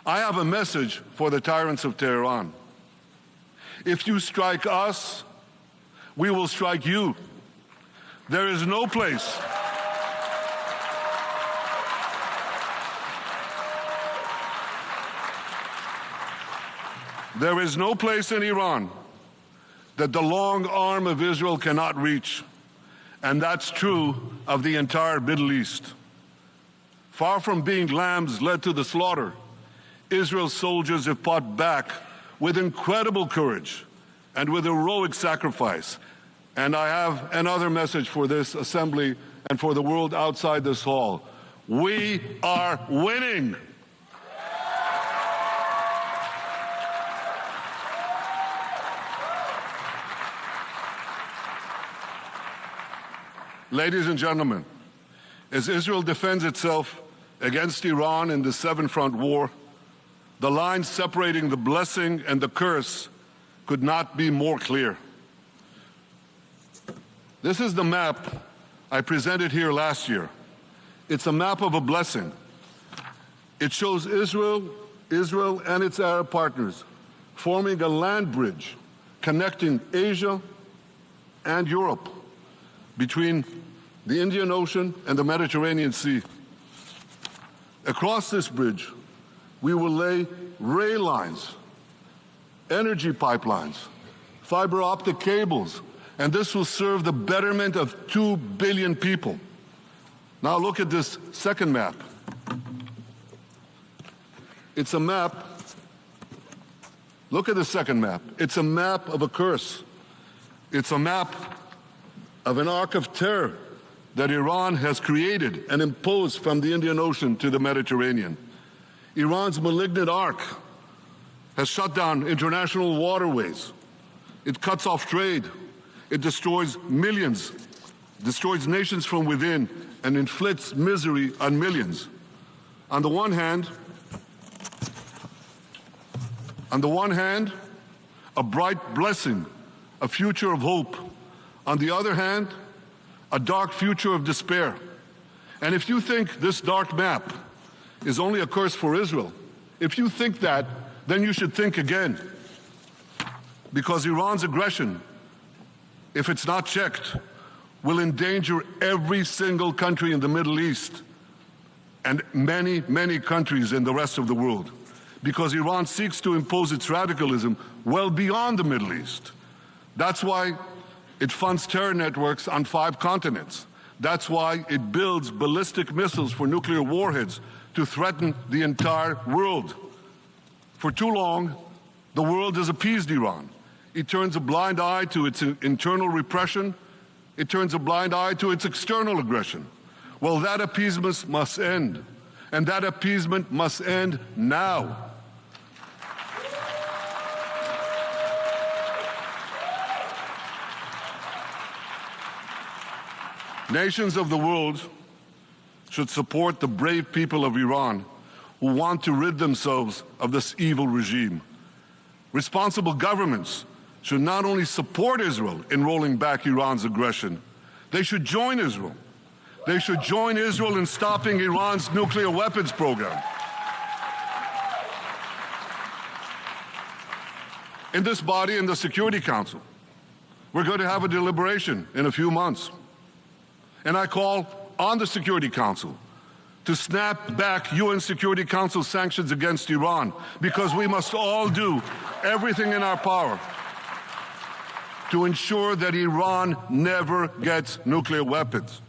I have a message for the tyrants of Tehran. If you strike us, we will strike you. There is no place. There is no place in Iran that the long arm of Israel cannot reach. And that's true of the entire Middle East. Far from being lambs led to the slaughter, Israel's soldiers have fought back with incredible courage and with heroic sacrifice. And I have another message for this assembly and for the world outside this hall. We are winning. Ladies and gentlemen, as Israel defends itself against Iran in the seven-front war, the line separating the blessing and the curse could not be more clear. This is the map I presented here last year. It's a map of a blessing. It shows Israel and its Arab partners forming a land bridge connecting Asia and Europe between the Indian Ocean and the Mediterranean Sea. Across this bridge, we will lay rail lines, energy pipelines, fiber optic cables, and this will serve the betterment of 2 billion people. Now look at this second map. It's a map. Look at the second map. It's a map of a curse. It's a map of an arc of terror that Iran has created and imposed from the Indian Ocean to the Mediterranean. Iran's malignant arc has shut down international waterways. It cuts off trade. It destroys millions, destroys nations from within, and inflicts misery on millions. On the one hand, a bright blessing, a future of hope. On the other hand, a dark future of despair. And if you think this dark map is only a curse for Israel, if you think that, then you should think again. Because Iran's aggression, if it's not checked, will endanger every single country in the Middle East and many, many countries in the rest of the world. Because Iran seeks to impose its radicalism well beyond the Middle East. That's why it funds terror networks on 5 continents. That's why it builds ballistic missiles for nuclear warheads to threaten the entire world. For too long, the world has appeased Iran. It turns a blind eye to its internal repression. It turns a blind eye to its external aggression. Well, that appeasement must end. And that appeasement must end now. Nations of the world should support the brave people of Iran who want to rid themselves of this evil regime. Responsible governments should not only support Israel in rolling back Iran's aggression, they should join Israel. They should join Israel in stopping Iran's nuclear weapons program. In this body, in the Security Council, we're going to have a deliberation in a few months. And I call on the Security Council to snap back UN Security Council sanctions against Iran, because we must all do everything in our power to ensure that Iran never gets nuclear weapons.